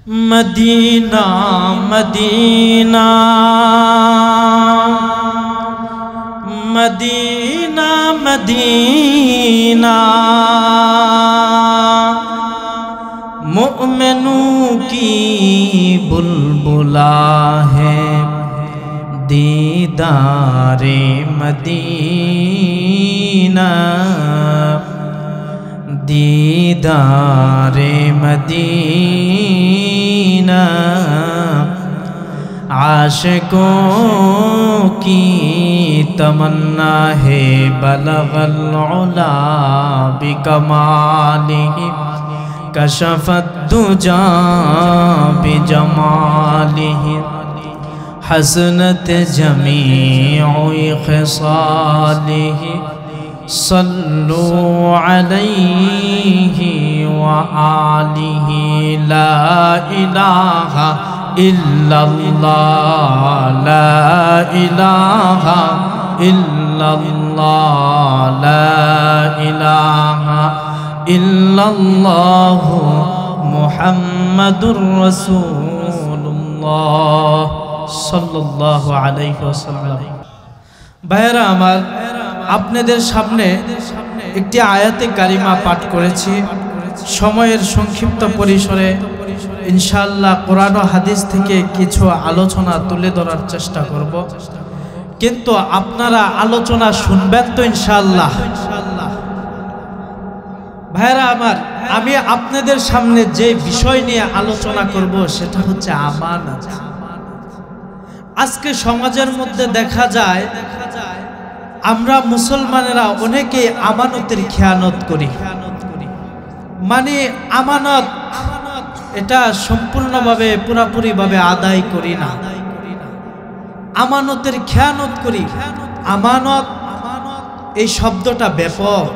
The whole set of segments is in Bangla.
मदीना मदीना मदीना मदीना मुअमिनों की बुलबुला है दीदारे मदीना दीदारे मदीना आशिकों की तमन्ना है बलगल उला बिकमालिही कशफत दुजा बिजमालिही हसनत जमीउ खिसालिही सल्लु अलैहि व आलिहि ला इलाहा इल्लल्लाह ला इलाहा इल्लल्लाह ला इलाहा इल्लल्लाह मुहम्मदुर रसूलुल्लाह सल्लल्लाहु अलैहि वसल्लम। भाइरा আমার, আপনাদের সামনে একটি আয়াতে কারিমা পাঠ করেছি। সময়ের সংক্ষিপ্ত পরিসরে ইনশাআল্লাহ কোরআন ও হাদিস থেকে কিছু আলোচনা তুলে ধরার চেষ্টা করব, কিন্তু আপনারা আলোচনা শুনবেন তো ইনশাআল্লাহ। ভাইরা আমার, আমি আপনাদের সামনে যে বিষয় নিয়ে আলোচনা করব সেটা হচ্ছে আমানত। আজকে সমাজের মধ্যে দেখা যায় আমরা মুসলমানেরা অনেকেই আমানতের খেয়ানত করি। মানে আমানত এটা সম্পূর্ণভাবে পুরাপুরিভাবে আদায় করি না, আমানতের খেয়ানত করি। আমানত এই শব্দটা ব্যাপক।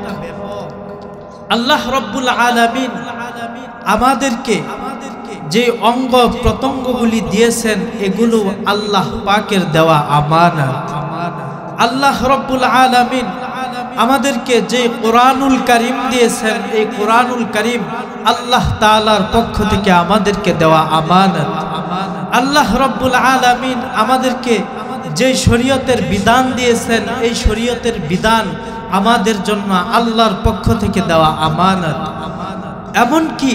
আল্লাহ রব্বুল আলামিন আমাদেরকে যে অঙ্গ প্রত্যঙ্গগুলি দিয়েছেন এগুলো আল্লাহ পাকের দেওয়া আমানত। আল্লাহ রব্বুল আলামিন আমাদেরকে যে কোরআনুল কারীম দিয়েছেন এই কোরআনুল কারীম আল্লাহ তাআলার পক্ষ থেকে আমাদেরকে দেওয়া আমানত। আল্লাহ রব্বুল আলামিন আমাদেরকে যে শরীয়তের বিধান দিয়েছেন এই শরীয়তের বিধান আমাদের জন্য আল্লাহর পক্ষ থেকে দেওয়া আমানত। এমন কি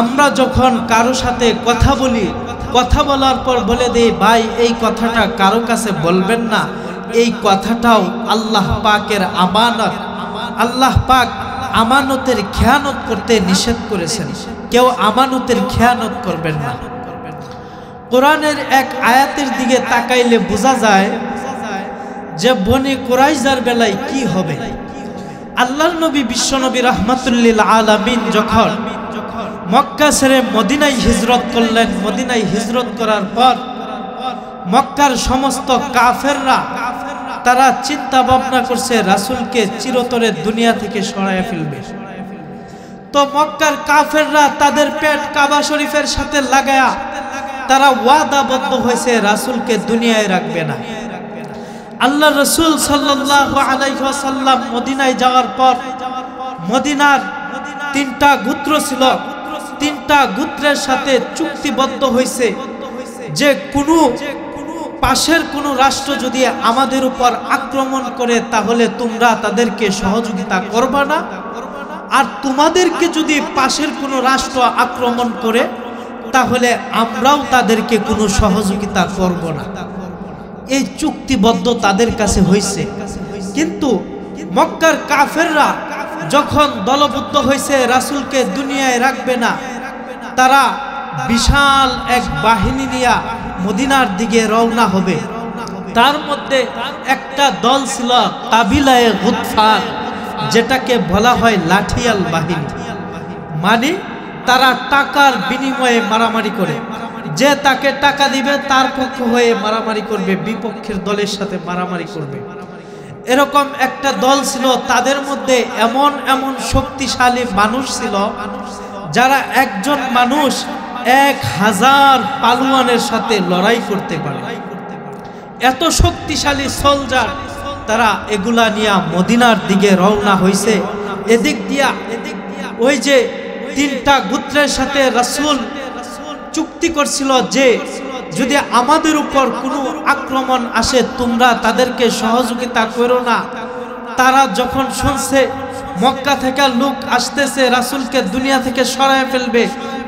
আমরা যখন কারো সাথে কথা বলি, কথা বলার পর বলে দেই ভাই এই কথাটা কারো কাছে বলবেন না, এই কথাটাও আল্লাহ পাকের আমানত। আল্লাহ পাক আমানতের খেয়ানত করতে নিষেধ করেছেন, কেউ আমানতের খেয়ানত করবেন না। কোরআনের এক আয়াতের দিকে তাকাইলে বোঝা যায় যে বনি কুরাইজার বেলায় কি হবে। আল্লাহর নবী বিশ্বনবী রাহমাতুল্লিল আলামিন যখন মক্কা ছেড়ে মদিনায় হিজরত করলেন, মদিনায় হিজরত করার পর মক্কার সমস্ত কাফেররা তারা চিন্তা ভাবনা করছে রাসূলকে চিরতরে দুনিয়া থেকে সরাইয়া ফেলবে। তো মক্কার কাফেররা তাদের পেট কাবা শরীফের সাথে লাগায়া তারা ওয়াদাবদ্ধ হয়েছে রাসূলকে দুনিয়ায় রাখবে না। আল্লাহ রাসূল সাল্লাল্লাহু আলাইহি ওয়াসাল্লাম মদিনায় যাওয়ার পর মদিনার 3টা গোত্র ছিল, 3টা গোত্রের সাথে চুক্তিবদ্ধ হয়েছে যে কোনো পাশের কোনো রাষ্ট্র যদি আমাদের উপর আক্রমণ করে তাহলে তোমরা তাদেরকে সহযোগিতা করবে না, আর তোমাদেরকে যদি পাশের কোনো রাষ্ট্র আক্রমণ করে তাহলে আমরাও তাদেরকে কোনো সহযোগিতা করব না। এই চুক্তিবদ্ধ তাদের কাছে হয়েছে। কিন্তু মক্কার কাফেররা যখন দলবদ্ধ হয়েছে রাসূলকে দুনিয়ায় রাখবে না, তারা বিশাল এক বাহিনী নিয়ে মদিনার দিকে রওনা হবে। তার মধ্যে একটা দল ছিল কাবিলায়ে গুতফান, যেটাকে বলা হয় লাঠিয়াল বাহিনী। মানে তারা টাকার বিনিময়ে মারামারি করে, যে তাকে টাকা দিবে তার পক্ষ হয়ে মারামারি করবে, বিপক্ষের দলের সাথে মারামারি করবে। এরকম একটা দল ছিল। তাদের মধ্যে এমন এমন শক্তিশালী মানুষ ছিল যারা একজন মানুষ 1000 পালোয়ানের সাথে লড়াই করতে পারে। এত শক্তিশালী সোলজার তারা এগুলা নিয়ে মদিনার দিকে রওনা হয়েছে। এদিক দিয়া ওই যে 3টা গোত্রের সাথে রাসূল চুক্তি করছিল যে যদি আমাদের উপর কোনো আক্রমণ আসে তোমরা তাদেরকে সহযোগিতা করো না। তারা যখন শুনছে মক্কা থেকে লোক আসতেছে রাসূলকে দুনিয়া থেকে সরায় ফেলবে,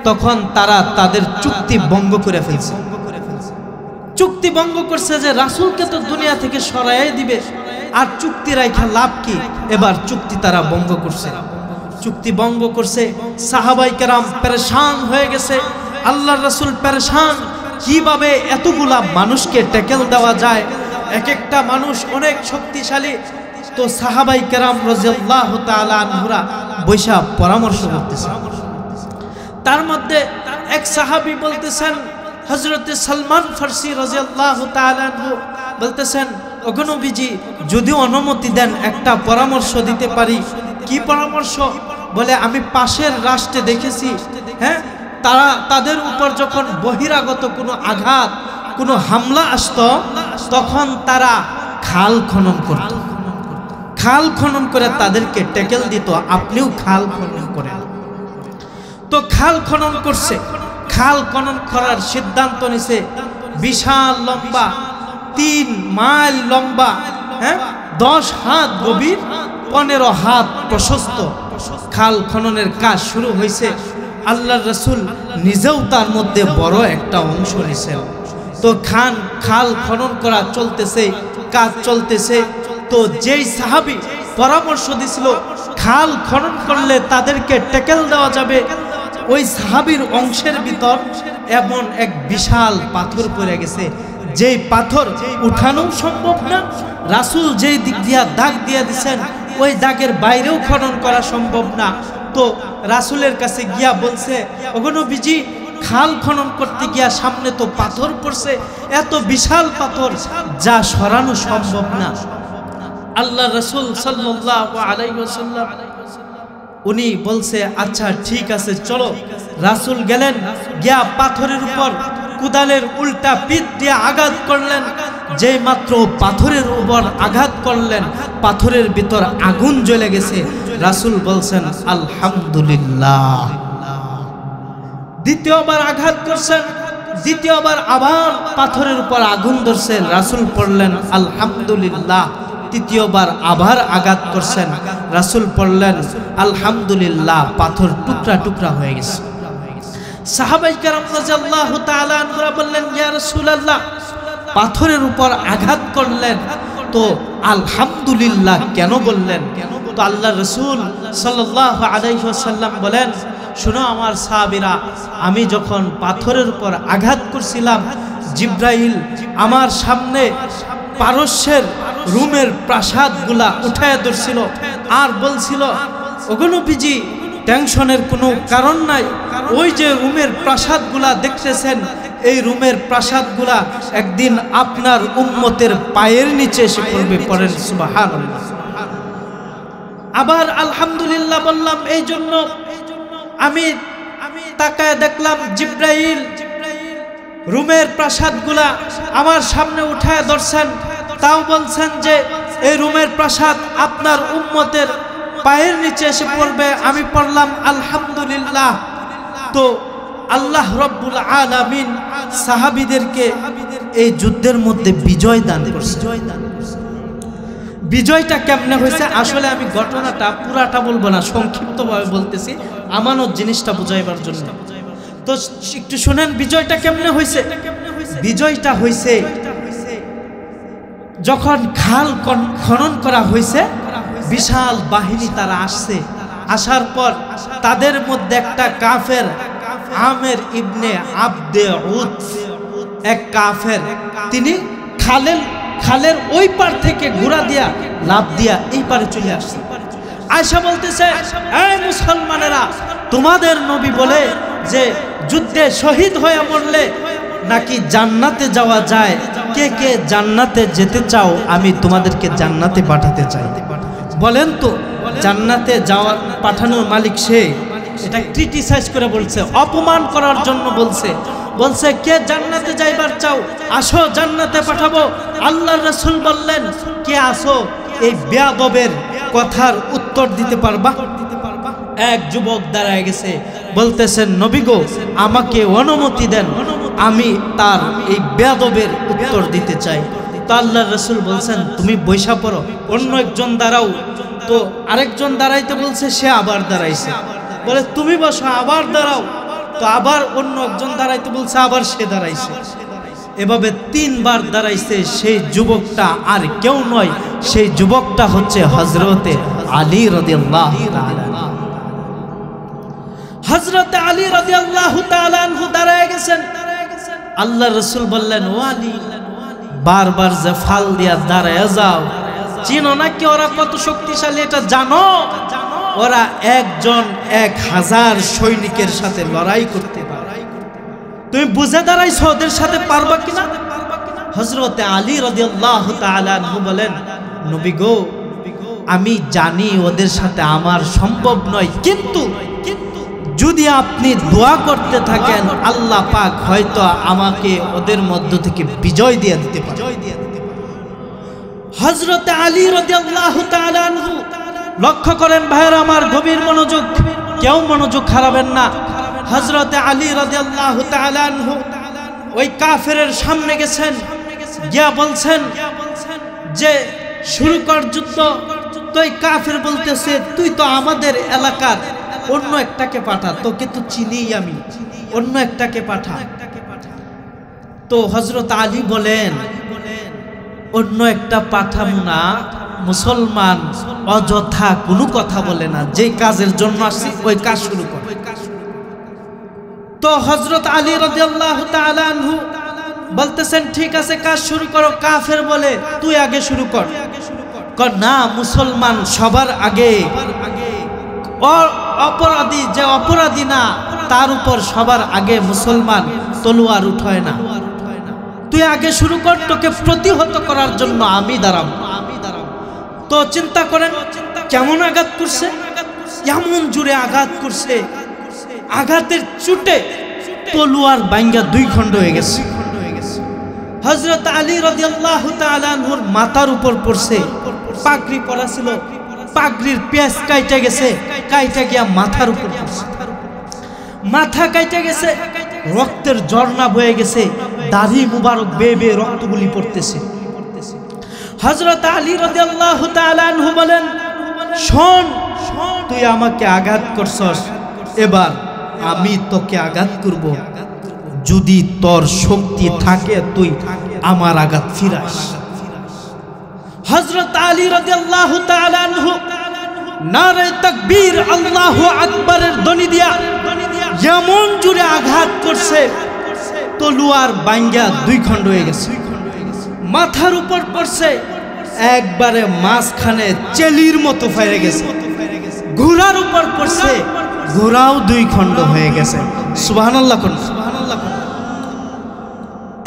তখন তারা তাদের চুক্তি ভঙ্গ করে ফেলছে। চুক্তি ভঙ্গ করছে যে রাসূলকে তো দুনিয়া থেকে সরায় দিবে, আর চুক্তি রাখা লাভ কি? এবার চুক্তি তারা ভঙ্গ করছে। চুক্তি ভঙ্গ করছে, সাহাবায়ে কেরাম পেরেশান হয়ে গেছে, আল্লাহর রাসূল পেরেশান, কিভাবে এতগুলা মানুষকে ট্যাকেল দেওয়া যায়, এক একটা মানুষ অনেক শক্তিশালী। তো সাহাবায়ে কেরাম রাদিয়াল্লাহু তাআলা আনহুরা বৈশা পরামর্শ করতেছে। তার মধ্যে এক সাহাবী বলতেছেন, হযরত সালমান ফারসি রাদিয়াল্লাহু তাআলা আনহু বলতেছেন, ওগো নবীজি যদি অনুমতি দেন একটা পরামর্শ দিতে পারি। কি পরামর্শ? বলে আমি পাশের রাষ্ট্রে দেখেছি, হ্যাঁ, তাদের উপর যখন বহিরাগত কোনো আঘাত, কোনো হামলা আসতো, তখন তারা খাল খনন করত, খাল খনন করে তাদেরকে ট্যাকেল দিত। আপনিও খাল খনন করেন। তো খাল খনন করছে, খাল খনন করার সিদ্ধান্ত নিছে। বিশাল লম্বা, 3 মাইল লম্বা, হ্যাঁ, 10 হাত গভীর, 15 হাত প্রশস্ত খাল খননের কাজ শুরু হয়েছে। আল্লাহর রাসূল নিজেও তার মধ্যে বড় একটা অংশ নিছেন। তো খাল খনন করা চলতেছে, কাজ চলতেছে। তো যেই সাহাবী পরামর্শ দিছিল খাল খনন করলে তাদেরকে ট্যাকেল দেওয়া যাবে, ওই সাহাবীর অংশের ভিতর এমন এক বিশাল পাথর পড়ে গেছে, যেই পাথর উঠানো সম্ভব না। রাসূল যেই দিক দিয়া দাগ দিয়ে দিছেন ওই দাগের বাইরেও খনন করা সম্ভব না। তো রাসূলের কাছে গিয়া বলছে, ওগো নবীজি খাল খনন করতে গিয়া সামনে তো পাথর পড়ছে, এত বিশাল পাথর যা সরানো সম্ভব না। আল্লাহ রাসূল সাল্লাল্লাহু আলাইহি ওয়াসাল্লাম উনি বলছে, আচ্ছা ঠিক আছে চলো। রাসূল গেলেন, গিয়া পাথরের উপর কুদালের উল্টা পিঠ দিয়ে আঘাত করলেন। যেই মাত্র পাথরের উপর আঘাত করলেন, পাথরের ভিতর আগুন জ্বলে গেছে। রাসূল বলছেন আলহামদুলিল্লাহ। দ্বিতীয়বার আঘাত করছেন, দ্বিতীয়বার আবার পাথরের উপর আগুন ধরছে। রাসূল পড়লেন আলহামদুলিল্লাহ। তৃতীয়বার আবার আঘাত করছেন, রাসূল পড়লেন আলহামদুলিল্লাহ। পাথর টুকরা টুকরা হয়ে গেছে। সাহাবায়ে কেরাম রাদিয়াল্লাহু তাআলা আনহুরা বললেন, ইয়া রাসূলুল্লাহ, পাথরের উপর আঘাত করলেন তো আলহামদুলিল্লাহ কেন বললেন? তো আল্লাহর রাসূল সাল্লাল্লাহু আলাইহি ওয়াসাল্লাম বলেন, শুনো আমার সাহাবীরা, আমি যখন পাথরের উপর আঘাত করছিলাম, জিবরাইল আমার সামনে পারস্যের রুমের প্রাসাদগুলা উঠায় ধরছিল আর বলছিল, ওগো নবীজি টেনশনের কোনো কারণ নাই, ওই যে রুমের প্রাসাদগুলা দেখতেছেন, এই রুমের প্রাসাদগুলা একদিন আপনার উম্মতের পায়ের নিচে এসে পড়বে। পড়েন সুবহানাল্লাহ। আবার আলহামদুলিল্লাহ বললাম, এই জন্য আমি তাকায় দেখলাম জিবরাইল রুমের প্রাসাদগুলা আমার সামনে উঠায় ধরছেন, তাও বলছেন যে এই রুমের প্রাসাদ আপনার উম্মতের পায়ের নিচে এসে পড়বে। আমি পড়লাম আলহামদুলিল্লাহ। তো আল্লাহ রব্বুল আলামিন সাহাবীদেরকে এই যুদ্ধের মধ্যে বিজয় দান করছে। বিজয়টা কেমনে হয়েছে? আসলে আমি ঘটনাটা পুরাটা বলবো না, সংক্ষিপ্তভাবে বলতেছি আমানত জিনিসটা বুঝাইবার জন্য। তো একটু শুনেন বিজয়টা কেমনে হয়েছে। বিজয়টা হয়েছে যখন খাল খনন করা হয়েছে, বিশাল বাহিনী তারা আসছে। আসার পর তাদের মধ্যে একটা কাফের, আমের ইবনে আবদে উদ, এক কাফের, তিনি খালের ওই পার থেকে ঘোড়া দিয়া লাফ দিয়া এই পারে চলে আসছে। আয়েশা বলতেছে, এই মুসলমানেরা, তোমাদের নবী বলে যে যুদ্ধে শহীদ হয়ে মরলে নাকি জান্নাতে যাওয়া যায়। কে কে জান্নাতে যেতে চাও? আমি তোমাদেরকে জান্নাতে পাঠাতে চাই। বলেন তো, জান্নাতে যাওয়ার পাঠানোর মালিক সে। এটা ক্রিটিসাইজ করে বলছে, অপমান করার জন্য বলছে। বলছে কে জান্নাতে যাইবার চাও, আসো জান্নাতে পাঠাবো। আল্লাহর রাসূল বললেন, কে আসো এই বেয়াদবের কথার উত্তর দিতে পারবা? এক যুবক দাঁড়ায় গেছে, বলতেছেন নবী গো আমাকে অনুমতি দেন, আমি তার এই বেয়াদবের উত্তর দিতে চাই। তো আল্লাহর রাসূল বলছেন তুমি বৈশা পড়ো, অন্য একজন দাঁড়াও। তো আরেকজন দাঁড়াইতে বলছে, সে আবার দাঁড়াইছে, বলে তুমি বসো, আবার দাঁড়াও। তো আবার অন্য একজন দাঁড়াইতে বলছে, আবার সে দাঁড়াইছে। এভাবে 3 বার দাঁড়াইছে। সেই যুবকটা আর কেউ নয়, সেই যুবকটা হচ্ছে হযরতে আলী রাদিয়াল্লাহু তাআলা। হযরতে আলী রাদিয়াল্লাহু তাআলা আনহু দাঁড়ায় গেছেন। আল্লাহর রাসূল বললেন, ও আলী, বারবার যে ফাল দিয়া দাঁড়ায় যাও, চিনো না কি ওরা কত শক্তিশালী এটা জানো? ওরা একজন 1000 সৈনিকের সাথে লড়াই করতে পারে। তুমি বুঝে দাঁড়াইছো ওদের সাথে পারবা কিনা? হযরতে আলী রাদিয়াল্লাহু তাআলা আনহু বলেন, নবী গো আমি জানি ওদের সাথে আমার সম্ভব নয়, কিন্তু যদি আপনি দোয়া করতে থাকেন আল্লাহ পাক হয়তো আমাকে ওদের মধ্য থেকে বিজয় দিয়ে দিতে পারে। হযরতে আলী রাদিয়াল্লাহু তাআলা আনহু, লক্ষ্য করেন ভাইরা আমার, গভীর মনোযোগ, কেউ মনোযোগ হারাবেন না। হযরতে আলী রাদিয়াল্লাহু তাআলা আনহু ওই কাফেরের সামনে গেছেন, গিয়া বলছেন যে শুরু কর যুদ্ধ। তো এই কাফের বলতেছে, তুই তো আমাদের এলাকার, অন্য একটাকে পাঠা, তোকে তো চিনি আমি, অন্য একটাকে পাঠা। তো হযরত আলী বলেন, অন্য একটা পাঠাবো না, মুসলমান অযথা কোনো কথা বলে না, যে কাজের জন্য আসছি ওই কাজ শুরু কর। তো হযরত আলী রাদিয়াল্লাহু তাআলা আনহু বলতেছেন, ঠিক আছে কাজ শুরু করো। কাফের বলে, তুই আগে শুরু কর। না, মুসলমান সবার আগে, অপরাধী যে অপরাধী না তার উপর সবার আগে মুসলমান তলোয়ার উঠায় না, তুই আগে শুরু কর, তোকে প্রতিহত করার জন্য আমি দাঁড়াবো। তো চিন্তা করেন কেমন আঘাত করছে, এমন জোরে আঘাত করছে, আঘাতের চোটে তলোয়ার ভাঙা 2 খণ্ড হয়ে গেছে। হযরত আলী রাদিয়াল্লাহু তাআলা আনহুর মাথার উপর পড়ছে, পাগড়ি পরা ছিল, পাগড়ির পেঁচ কাইটা গেছে, কাইটা গিয়া মাথার উপর পড়ছে, মাথা কাইটা গেছে, রক্তের ঝর্ণা বয়ে গেছে, দাড়ি মুবারক বেয়ে বেয়ে রক্তগুলি পড়তেছে। হযরত আলী রাদিয়াল্লাহু তাআলা আনহু বলেন, শোন, তুই আমাকে আঘাত করছস, এবার আমি তোকে আঘাত করব, যদি তোর শক্তি থাকে তুই আমার আঘাত ফিরাস। হযরত আলী রাদিয়াল্লাহু তাআলা আনহু নারে তাকবীর আল্লাহু আকবারের ধ্বনি দিয়া যেমন জোরে আঘাত করছে, তলোয়ার ভাঙা 2 খণ্ড হয়ে গেছে। মাথার উপর পড়ছে, একবারে মাঝখানে চেলির মতো ফেরে গেছে। ঘোড়ার উপর পড়ছে, ঘোড়াও 2 খণ্ড হয়ে গেছে। সুবহানাল্লাহ।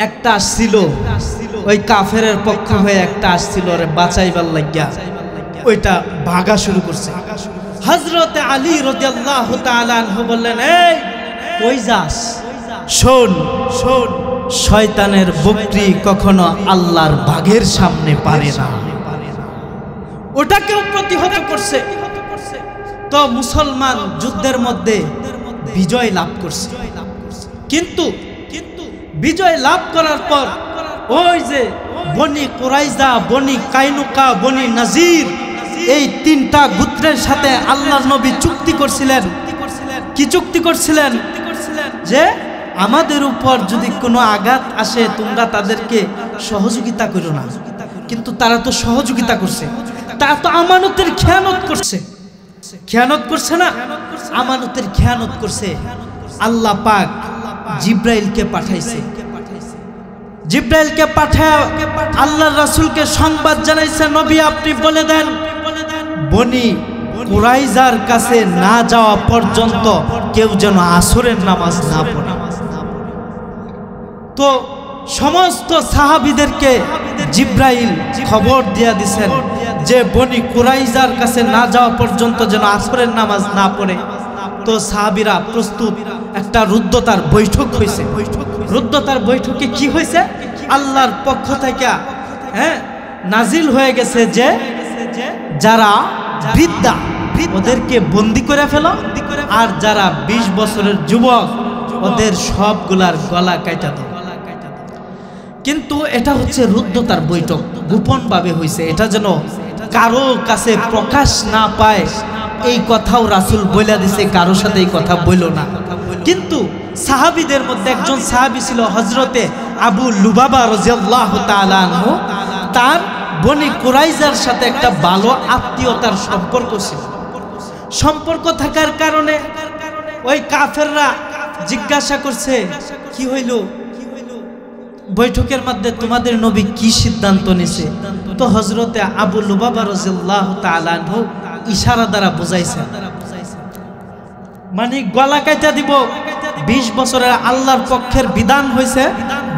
একটা আসছিল ওই কাফেরের পক্ষ হয়ে, একটা আসছিল ওরে বাঁচাইবার লাগিয়া, ওইটা ভাগা শুরু করছে। হযরতে আলী রাদিয়াল্লাহু তাআলা আনহু বললেন, এই কই যাস? শোন, শয়তানের বকরি কখনো আল্লাহর বাঘের সামনে পারে না। ওটাকেও প্রতিহত করছে। তো মুসলমান যুদ্ধের মধ্যে বিজয় লাভ করছে, কিন্তু বিজয় লাভ করার পর ওই যে বনি কুরাইজা, বনি কাইনুকা, বনি নাজির, এই 3টা গোত্রের সাথে আল্লাহর নবী চুক্তি করছিলেন। কি চুক্তি করছিলেন? যে আমাদের উপর যদি কোনো আঘাত আসে তোমরা তাদেরকে সহযোগিতা করো না। কিন্তু তারা তো সহযোগিতা করছে, তারা তো আমানতের খেয়ানত করছে। খেয়ানত করছে না, আমানতের খেয়ানত করছে। আল্লাহ পাক জিব্রাইলকে পাঠাইছে, জিব্রাইলকে পাঠায় আল্লাহর রাসূলকে সংবাদ জানাইছে, নবী আপনি বলে দেন বনি কুরাইজার কাছে না যাওয়া পর্যন্ত কেউ যেন আসরের নামাজ না পড়ে। তো সমস্ত সাহাবীদেরকে জিব্রাইল খবর দিয়া দিছেন যে বনি কুরাইজার কাছে না যাওয়া পর্যন্ত যেন আসরের নামাজ না পড়ে। তো সাহাবীরা প্রস্তুত। একটা রুদ্ধতার বৈঠক হয়েছে। রুদ্ধতার বৈঠকে কি হয়েছে? আল্লাহর পক্ষ থেকে নাজিল হয়ে গেছে যে যারা বৃদ্ধা ওদেরকে বন্দি করে ফেলো, আর যারা 20 বছরের যুবক ওদের সবগুলার গলা কাটা দাও। কিন্তু এটা হচ্ছে রুদ্ধতার বৈঠক, গোপনভাবে হয়েছে, এটা যেন কারো কাছে প্রকাশ না পায় এই কথাও রাসূল বলে দিছে, কারো সাথে এই কথা বইলো না। কিন্তু সাহাবীদের মধ্যে একজন সাহাবী ছিল হযরতে আবু লুবাবা রাদিয়াল্লাহু তাআলা আনহু। তার বনি কুরাইজার সাথে একটা ভালো আত্মীয়তার সম্পর্ক ছিল। সম্পর্ক থাকার কারণে ওই কাফেররা জিজ্ঞাসা করছে, কি হইল বৈঠকের মধ্যে তোমাদের নবী কি সিদ্ধান্ত নিছে? তো হযরতে আবু লুবাবা রাদিয়াল্লাহু তাআলা আনহু ইশারা দ্বারা বুঝাইছে, মানে গলা কাটা দিব। 20 বছরের আল্লাহর পক্ষের বিধান হয়েছে,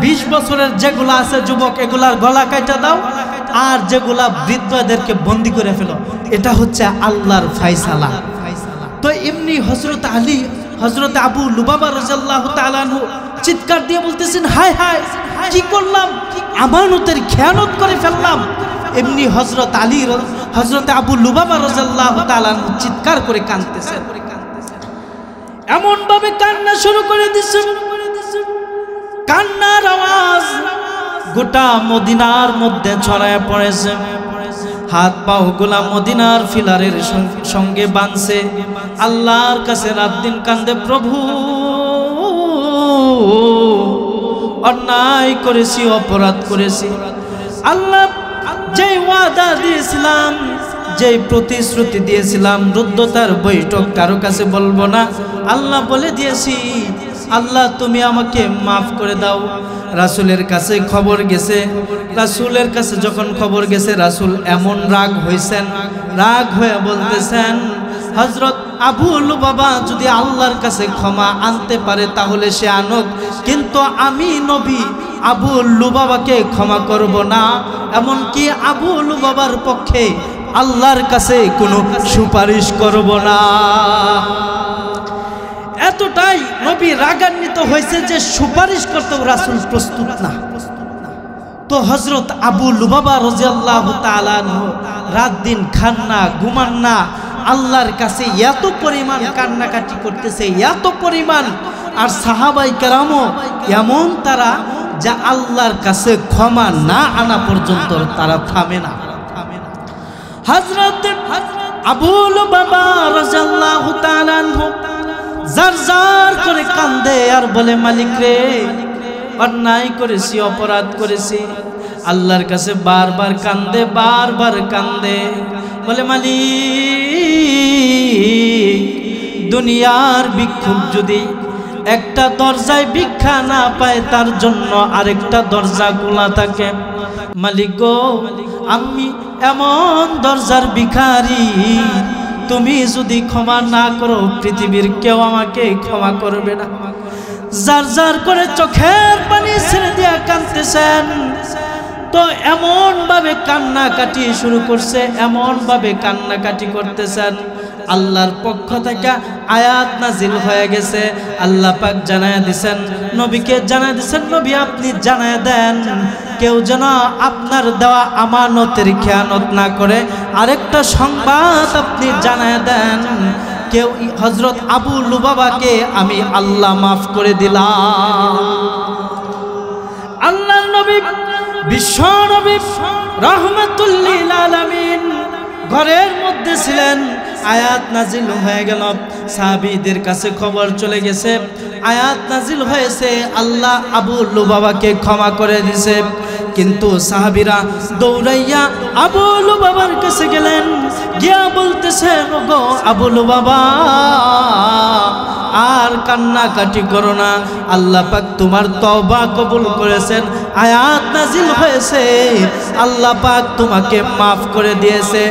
20 বছরের যেগুলা আছে যুবক এগুলার গলা কাটা দাও, আর যেগুলা বৃদ্ধদেরকে বন্দী করে ফেলো। এটা হচ্ছে আল্লাহর ফায়সালা। তো এমনি হযরত আবু লুবাবা রাদিয়াল্লাহু তাআলা আনহু চিৎকার দিয়ে বলতেছেন, হায় হায় কি করলাম, আমানতের খেয়ানত করে ফেললাম। এমনি হযরত আবু লুবাবা রাদিয়াল্লাহু তাআলা আনহু চিৎকার করে কাঁদতেছেন, এমন ভাবে কান্না শুরু করে দিচ্ছেন, কান্নার আওয়াজ গোটা মদিনার মধ্যে ছড়ায় পড়েছে। হাত পা গুলা মদিনার ফিলারের সঙ্গে বাঁধছে, আল্লাহর কাছে রাত দিন কান্দে, প্রভু অন্যায় করেছি, অপরাধ করেছি। আল্লাহ যে ওয়াদা দিয়েছিলাম, যে প্রতিশ্রুতি দিয়েছিলাম, রুদ্ধতার বৈঠক কারো কাছে বলবো না, আল্লাহ বলে দিয়েছি, আল্লাহ তুমি আমাকে মাফ করে দাও। রাসূলের কাছে খবর গেছে, রাসূলের কাছে যখন খবর গেছে, রাসূল এমন রাগ হয়েছেন, রাগ হয়ে বলতেছেন, হযরত আবু লুবাবা যদি আল্লাহর কাছে ক্ষমা আনতে পারে তাহলে সে আনুক, কিন্তু আমি নবী আবু লুবাবাকে ক্ষমা করব না, এমনকি আবু লুবাবার পক্ষে আল্লাহর কাছে কোনো সুপারিশ করব না। এতটাই নবী রাগান্বিত হয়েছে যে সুপারিশ করতেও রাসূল প্রস্তুত না। তো হযরত আবু লুবাবা রাদিয়াল্লাহু তাআলা আনহু রাত দিন খান না, ঘুমান না, আল্লাহর কাছে এত পরিমাণ কান্নাকাটি করতেছে, এত পরিমাণ। আর সাহাবায়ে কেরামও এমন তারা যা আল্লাহর কাছে ক্ষমা না আনা পর্যন্ত তারা থামে না। হযরত আবু লুবাবা রাদিয়াল্লাহু তাআলা আনহু জারজার করে কান্দে আর বলে, মালিক রে, অন্যায় করেছি, অপরাধ করেছি। আল্লাহর কাছে বারবার কান্দে, বারবার কান্দে, বলে, মালিক দুনিয়ার ভিক্ষুক যদি একটা দরজায় ভিক্ষা না পায় তার জন্য আরেকটা দরজা খোলা থাকে। মালিক গো, আমি এমন দরজার ভিখারি, তুমি যদি ক্ষমা না করো পৃথিবীর কেউ আমাকে ক্ষমা করবে না। যার যার করে চোখের পানি ছেড়ে দিয়া কাঁদতেছেন। তো এমন ভাবে কান্নাকাটি শুরু করছে, এমন ভাবে কান্নাকাটি করতেছেন, আল্লাহর পক্ষ থেকে আয়াত নাজিল হয়ে গেছে। আল্লাহ পাক জানায় দিছেন, নবীকে জানায় দিছেন, নবী আপনি জানায় দেন কেউ যেন আপনার দেওয়া আমানতের খেয়ানত না করে। আরেকটা সংবাদ আপনি জানায় দেন, কেউ হযরত আবু লুবাবাকে আমি আল্লাহ মাফ করে দিলাম। আল্লাহর নবী বিশ্ব নবী রাহমাতুল লিল আলামিন ঘরের মধ্যে ছিলেন, আয়াত নাজিল হয়ে গেল, সাহাবীদের কাছে খবর চলে গেছে, আয়াত নাজিল হয়েছে, আল্লাহ আবু লুবাবাকে ক্ষমা করে দিয়েছে। কিন্তু সাহাবীরা দৌড়াইয়া আবু লুবাবার কাছে গেলেন, গিয়া বলতেছেন, ওগো আবু লুবাবা, আর কান্নাকাটি করো না, আল্লাহ পাক তোমার তওবা কবুল করেছেন, আয়াত নাজিল হয়েছে, আল্লাহ পাক তোমাকে মাফ করে দিয়েছে,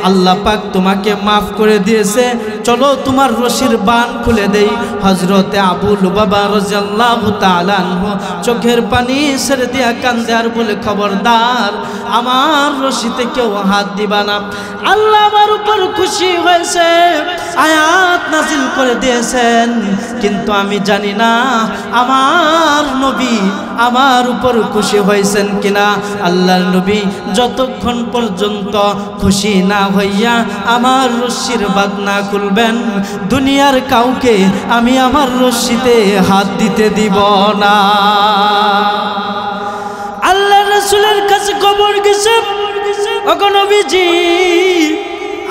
আল্লাহ পাক তোমাকে মাফ করে দিয়েছে। চলো তোমার রশির বান খুলে দেই। হযরতে আবু লুবাবা রাদিয়াল্লাহু তাআলা আনহু চোখের পানি ছেড়ে দিয়া কান্দে আর বলে, খবরদার আমার রশিতে কেউ হাত দিবা না। আল্লাহ আমার উপর খুশি হয়েছে, আয়াত নাজিল করে দিয়েছেন, কিন্তু আমি জানি না আমার নবী আমার উপর খুশি হয়েছেন কিনা। আল্লাহর নবী যতক্ষণ পর্যন্ত খুশি না হইয়া আমার রশির বাঁধ না খুলবেন, দুনিয়ার কাউকে আমি আমার রশিতে হাত দিতে দিব না। আল্লাহ রাসূলের কাছে খবর গেছে, ওগো নবীজি,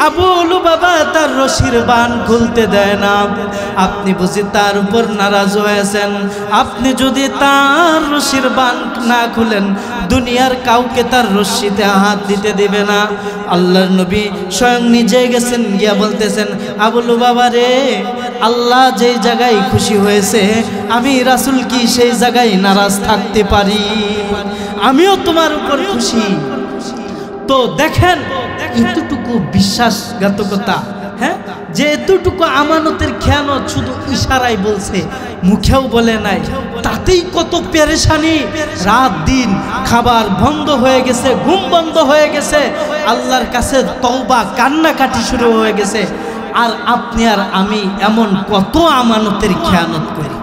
আবু লুবাবা তার রশির বান খুলতে দেয় না। আপনি বুঝি তার উপর নারাজ হয়েছেন? আপনি যদি তার রশির বান না খুলেন, দুনিয়ার কাউকে তার রশিতে হাত দিতে দিবে না। আল্লাহর নবী স্বয়ং নিজে গেছেন, গিয়া বলতেছেন, আবু লুবাবা রে, আল্লাহ যেই জায়গায় খুশি হয়েছে, আমি রাসূল কি সেই জায়গায় নারাজ থাকতে পারি? আমিও তোমার উপর খুশি। তো দেখেন এতটুকু বিশ্বাসঘাতকতা, হ্যাঁ, যে এতটুকু আমানতের খেয়ানত শুধু ইশারায় বলছে, মুখেও বলে নাই, তাতেই কত পেরেশানি। রাত দিন খাবার বন্ধ হয়ে গেছে, ঘুম বন্ধ হয়ে গেছে, আল্লাহর কাছে তওবা কান্নাকাটি শুরু হয়ে গেছে। আর আপনি আর আমি এমন কত আমানতের খেয়ানত করি।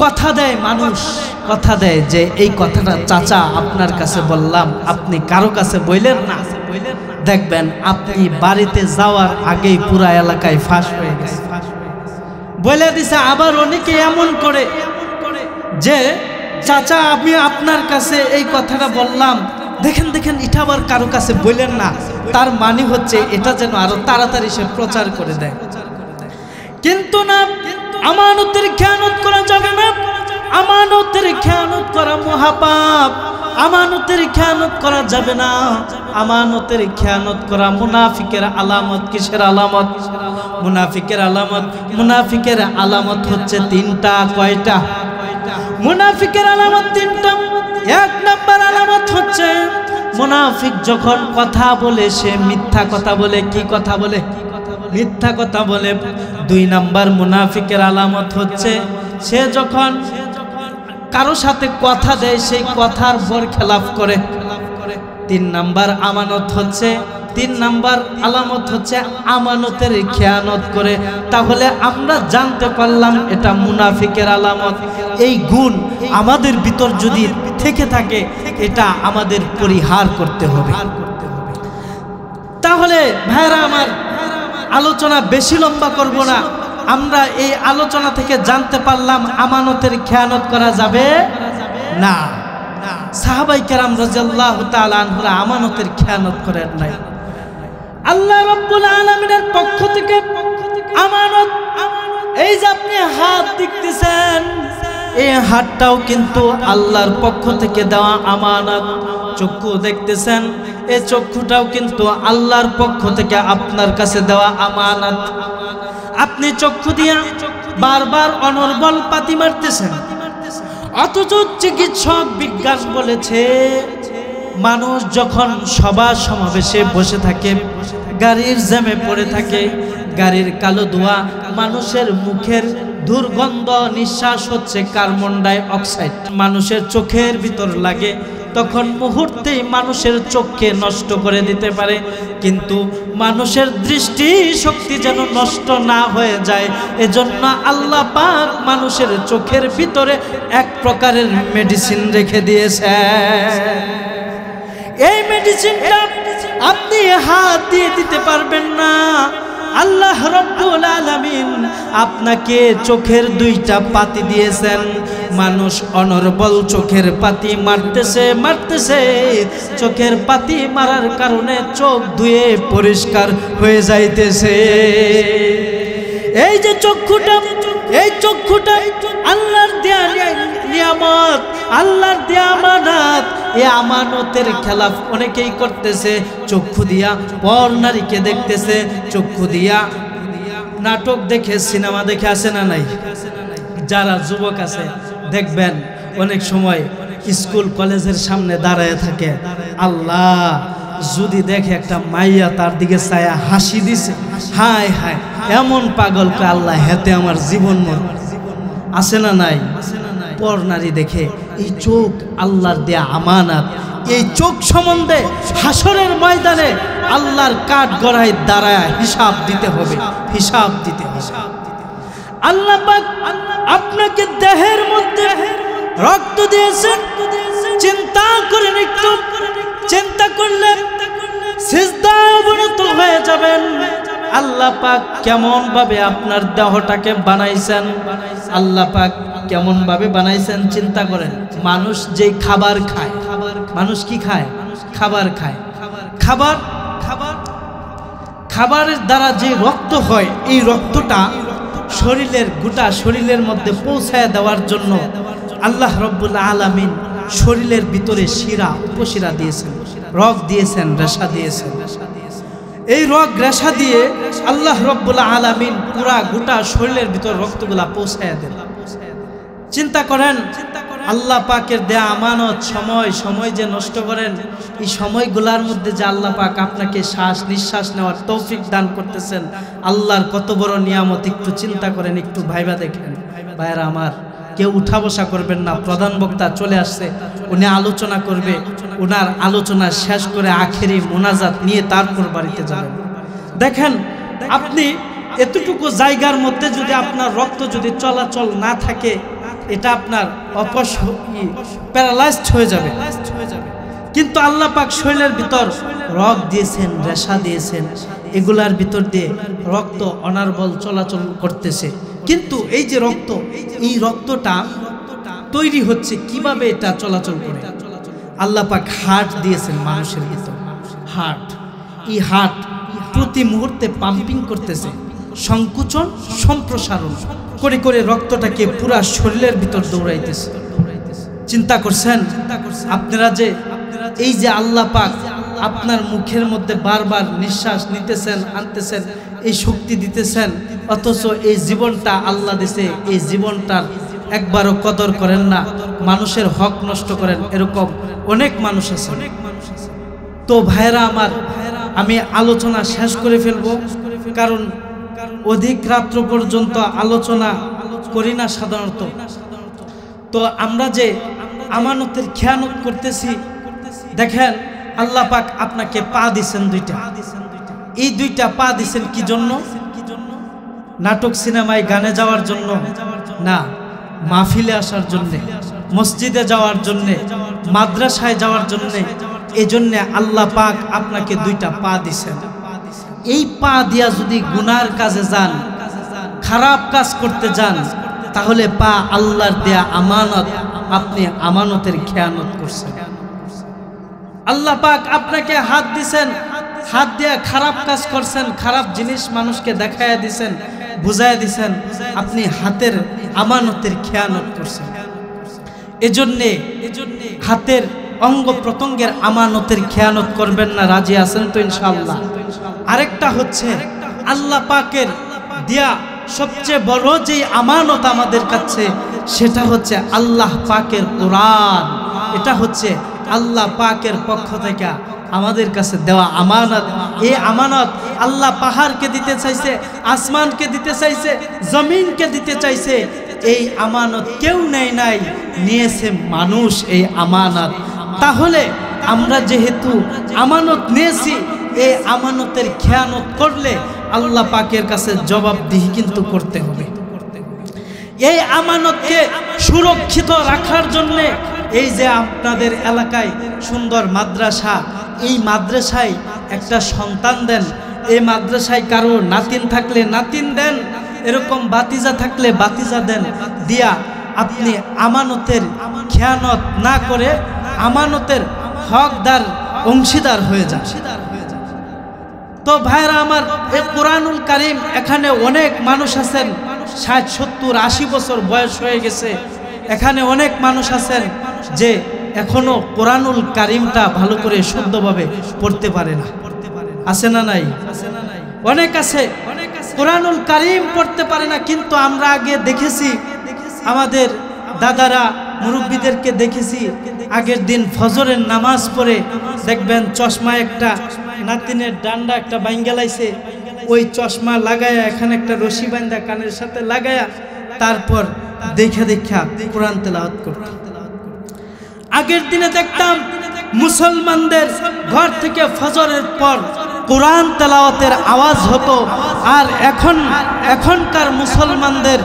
কথা দেয় মানুষ, কথা দেয় যে এই কথাটা চাচা আপনার কাছে বললাম, আপনি কারো কাছে বললেন না। দেখবেন আপনি বাড়িতে যাওয়ার আগেই পুরা এলাকায় ফাঁস হয়ে গেছে, বলে দিছে। আবার অনেকে এমন করে যে চাচা আমি আপনার কাছে এই কথাটা বললাম, দেখেন দেখেন এটা আবার কারো কাছে বললেন না। তার মানে হচ্ছে এটা যেন আরো তাড়াতাড়ি সে প্রচার করে দেয়। কিন্তু না, আমানতের খেয়ানত করা যাবে না। আমানতের খেয়ানত করা মহাপাপ। আমানতের খেয়ানত করা যাবে না। আমানতের খেয়ানত করা মুনাফিকের আলামত। কিসের আলামত? মুনাফিকের আলামত। মুনাফিকের আলামত হচ্ছে তিনটা। কয়টা? মুনাফিকের আলামত তিনটা। এক নাম্বার আলামত হচ্ছে মুনাফিক যখন কথা বলে সে মিথ্যা কথা বলে। কি কথা বলে? মিথ্যা কথা বলে। দুই নাম্বার মুনাফিকের আলামত হচ্ছে সে যখন কারো সাথে কথা দেয় সেই কথার বরখেলাপ করে। তিন নাম্বার আমানত হচ্ছে, তিন নাম্বার আলামত হচ্ছে আমানতের খেয়ানত করে। তাহলে আমরা জানতে পারলাম এটা মুনাফিকের আলামত। এই গুণ আমাদের ভিতর যদি থেকে থাকে, এটা আমাদের পরিহার করতে হবে। তাহলে ভাইরা আমার, আলোচনা বেশি লম্বা করব না। আমরা এই আলোচনা থেকে জানতে পারলাম আমানতের খেয়ানত করা যাবে না। সাহাবায়ে কেরাম রাদিয়াল্লাহু তাআলা আনহুরা আমানতের খেয়ানত করেন নাই। আল্লাহ রাব্বুল আলামিনের পক্ষ থেকে আমানত, এই যে আপনি হাত দেখতেছেন, এই হাতটাও কিন্তু আল্লাহর পক্ষ থেকে দেওয়া আমানত। চক্ষু দেখতেছেন, এই চক্ষুটাও কিন্তু আল্লাহর পক্ষ থেকে আপনার কাছে দেওয়া আমানত। আপনি চক্ষু দিয়া বারবার অনর্বল পাতি মারতেছেন, অথচ চিকিৎসক বিজ্ঞান বলেছে মানুষ যখন সভা সমাবেশে বসে থাকে, গাড়ির জ্যামে পড়ে থাকে, গাড়ির কালো ধোঁয়া মানুষের মুখের দুর্গন্ধ নিঃশ্বাস হচ্ছে কার্বন ডাই অক্সাইড, মানুষের চোখের ভিতর লাগে, তখন মুহূর্তেই মানুষের চোখকে নষ্ট করে দিতে পারে। কিন্তু মানুষের দৃষ্টি শক্তি যেন নষ্ট না হয়ে যায়, এজন্য আল্লাহ পাক মানুষের চোখের ভিতরে এক প্রকারের মেডিসিন রেখে দিয়েছে। এই মেডিসিনটা আপনি হাত দিয়ে দিতে পারবেন না। আল্লাহ রাব্বুল আলামিন আপনাকে চোখের দুইটা পাতি দিয়েছেন। মানুষ অনর্বল চোখের পাতি মারতেছে, চোখের পাতি মারার কারণে চোখ ধুয়ে পরিষ্কার হয়ে যাইতেছে। এই যে চক্ষুটা, এই চক্ষুটা আল্লাহর দেয়া নিয়ামত, আল্লাহর দেয়া আমানত। এই আমানতের খেলাফ অনেকেই করতেছে। চক্ষু দিয়া পর নারীকে দেখতেছে, চক্ষু দিয়া নাটক দেখে, সিনেমা দেখে, আসে না নাই? যারা যুবক আছে দেখবেন অনেক সময় স্কুল কলেজের সামনে দাঁড়ায় থাকে, আল্লাহ যদি দেখে একটা মাইয়া তার দিকে ছায়া হাসি দিছে, হায় হায় এমন পাগলকে আল্লাহ হেতে আমার জীবন মর আছে না নাই? পর নারী দেখে, এই চোখ আল্লাহর দেয়া আমানত। এই চোখ সম্বন্ধে হাসরের ময়দানে আল্লাহর কাঠ গড়ায় দাঁড়ায় হিসাব দিতে হবে, হিসাব দিতে হবে। আল্লাহ পাক আপনাকে দেহের মধ্যে রক্ত দিয়েছেন, চিন্তা করেন, একটু চিন্তা করলে সিজদায় অবনত হয়ে যাবেন। আল্লাহ পাক কেমন ভাবে আপনার দেহটাকে বানাইছেন, আল্লাহ পাক কেমন ভাবে বানাইছেন চিন্তা করেন। মানুষ যে খাবার খায়, মানুষ কি খায়? খাবার খায়। খাবার খাবারের দ্বারা যে রক্ত হয়, এই রক্তটা শরীরের গোটা শরীরের মধ্যে পৌঁছায় দেওয়ার জন্য আল্লাহ রব্বুল আলামিন শরীরের ভিতরে শিরা উপশিরা দিয়েছেন, রগ দিয়েছেন, রেশা দিয়েছেন। এই রগ রেশা দিয়ে আল্লাহ রব্বুল আলামিন পুরা গোটা শরীরের ভিতর রক্তগুলা পৌঁছায় দেন। চিন্তা করেন আল্লাহ পাকের দেয়া আমানত সময় যে নষ্ট করেন, এই সময়গুলার মধ্যে যে আল্লাহ পাক আপনাকে শ্বাস নিঃশ্বাস নেওয়ার তৌফিক দান করতেছেন, আল্লাহর কত বড় নিয়ামত একটু চিন্তা করেন, একটু ভাইবা দেখেন। ভাইরা আমার, কেউ উঠা বসা করবেন না। প্রধান বক্তা চলে আসছে, উনি আলোচনা করবে। ওনার আলোচনা শেষ করে আখেরি মোনাজাত নিয়ে তারপর বাড়িতে যাবেন। দেখেন, আপনি এতটুকু জায়গার মধ্যে যদি আপনার রক্ত যদি চলাচল না থাকে, এটা আপনার প্যারালাইজড হয়ে যাবে। কিন্তু আল্লাহ পাক শরীরের ভিতর রগ দিয়েছেন, রেশা দিয়েছেন, এগুলার ভিতর দিয়ে রক্ত অনার্বল চলাচল করতেছে। কিন্তু এই যে রক্ত, এই রক্তটা তৈরি হচ্ছে কিভাবে, এটা চলাচল করে আল্লাহ পাক হার্ট দিয়েছেন মানুষের ভিতর। হার্ট, এই হার্ট প্রতি মুহূর্তে পাম্পিং করতেছে, সংকুচন সম্প্রসারণ করে করে রক্তটাকে পুরা শরীরের ভিতর দৌড়াইতেছে। চিন্তা করছেন আপনারা যে এই যে আল্লাহ পাক আপনার মুখের মধ্যে বারবার নিঃশ্বাস নিতেছেন, আনতেছেন, এই শক্তি দিতেছেন, অথচ এই জীবনটা আল্লাহ দিছে, এই জীবনটার একবারও কদর করেন না, মানুষের হক নষ্ট করেন, এরকম অনেক মানুষ আছে। তো ভাইরা আমার, আমি আলোচনা শেষ করে ফেলবো, কারণ অধিক রাত্র পর্যন্ত আলোচনা করি না সাধারণত। তো আমরা যে আমানতের খেয়ানত করতেছি, দেখেন আল্লাহ পাক আপনাকে পা দিছেন দুইটা। এই দুইটা পা দিছেন কি জন্য? নাটক সিনেমায় গানে যাওয়ার জন্য না, মাহফিলে আসার জন্য, মসজিদে যাওয়ার জন্য, মাদ্রাসায় যাওয়ার জন্য। এই জন্য আল্লাহ পাক আপনাকে দুইটা পা দিছেন। এই পা দিয়া যদি গুনার কাজে যান, খারাপ কাজ করতে যান, তাহলে পা আল্লাহর দেয়া আমানত, আপনি আমানতের খেয়ানত করছেন। আল্লাহ পাক আপনাকে হাত দিছেন, হাত দিয়া খারাপ কাজ করছেন, খারাপ জিনিস মানুষকে দেখায়া দিছেন, বুঝায়া দিছেন, আপনি হাতের আমানতের খেয়ানত করছেন। এজন্যে হাতের অঙ্গ প্রত্যঙ্গের আমানতের খেয়ানত করবেন না। রাজি আছেন তো ইনশাআল্লাহ? আরেকটা হচ্ছে আল্লাহ পাকের দেয়া সবচেয়ে বড় যে আমানত আমাদের কাছে, সেটা হচ্ছে আল্লাহ পাকের কোরআন। এটা হচ্ছে আল্লাহ পাকের পক্ষ থেকে আমাদের কাছে দেওয়া আমানত। এই আমানত আল্লাহ পাহাড়কে দিতে চাইছে, আসমানকে দিতে চাইছে, জমিনকে দিতে চাইছে। এই আমানত কেউ নেয় নাই, নিয়েছে মানুষ এই আমানত। তাহলে আমরা যেহেতু আমানত নিয়েছি, এই আমানতের খেয়ানত করলে আল্লাহ পাকের কাছে জবাবদিহি কিন্তু করতে হবে। এই আমানতকে সুরক্ষিত রাখার জন্যে এই যে আপনাদের এলাকায় সুন্দর মাদ্রাসা, এই মাদ্রাসায় একটা সন্তান দেন, এই মাদ্রাসায় কারো নাতিন থাকলে নাতিন দেন, এরকম বাতিজা থাকলে বাতিজা দেন, দিয়া আপনি আমানতের খেয়ানত না করে আমানতের হকদার অংশীদার হয়ে যান। তো ভাইরা আমার, এই কোরআনুল কারীম, এখানে অনেক মানুষ আছেন 60, 70, 80 বছর বয়স হয়ে গেছে। এখানে অনেক মানুষ আছেন যে এখনো কোরআনুল কারীমটা ভালো করে শুদ্ধভাবে পড়তে পারে না। আছে না নাই? অনেক আছে কোরআনুল কারীম পড়তে পারে না। কিন্তু আমরা আগে দেখেছি, আমাদের দাদারা মুরব্বীদেরকে দেখেছি, আগের দিন ফজরের নামাজ পড়ে দেখবেন চশমা একটা নাতিনের ডান্ডা একটা বাইঙ্গা লাইছে, ওই চশমা লাগায়া এখানে একটা রশি বান্ধা কানের সাথে লাগায়া তারপর দেখা কোরআন তেলাওয়াত করত। আগের দিনে দেখতাম মুসলমানদের ঘর থেকে ফজরের পর কোরআন তেলাওয়াতের আওয়াজ হতো, আর এখনকার মুসলমানদের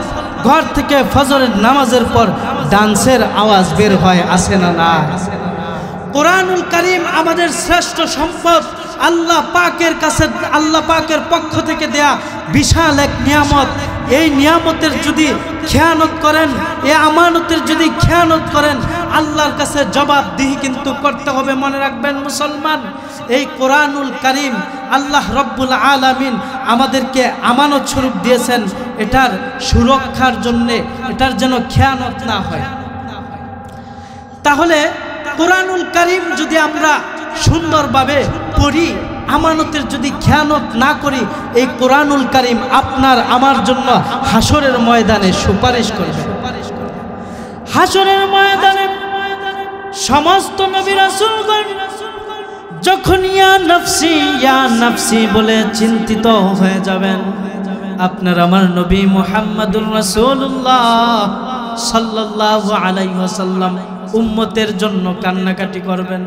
ঘর থেকে ফজরের নামাজের পর ডান্সের আওয়াজ বের হয়, আসে না না? কোরআনুল কারীম আমাদের শ্রেষ্ঠ সম্পদ, আল্লাহ পাকের কাছে, আল্লাহ পাকের পক্ষ থেকে দেয়া বিশাল এক নিয়ামত। এই নিয়ামতের যদি খেয়ানত করেন, এই আমানতের যদি খেয়ানত করেন, আল্লাহর কাছে জবাবদিহি কিন্তু করতে হবে। মনে রাখবেন মুসলমান, এই কোরআনুল কারীম আল্লাহ রব্বুল আলামিন আমাদেরকে আমানত স্বরূপ দিয়েছেন, এটার সুরক্ষার জন্যে, এটার যেন খেয়ানত না হয়। তাহলে কোরআনুল কারীম যদি আমরা সুন্দরভাবে পড়ি, আমানতের যদি খেয়ানত না করি, এই কোরআনুল কারীম আপনার আমার জন্য হাসরের ময়দানে সুপারিশ করবে। হাসরের ময়দানে সমস্ত নবী রাসূলগণ যখন ইয়া নাফসি বলে চিন্তিত হয়ে যাবেন, আপনার আমার নবী মুহাম্মদুর রাসূলুল্লাহ সাল্লাল্লাহু আলাইহি ওয়াসাল্লাম উম্মতের জন্য কান্নাকাটি করবেন।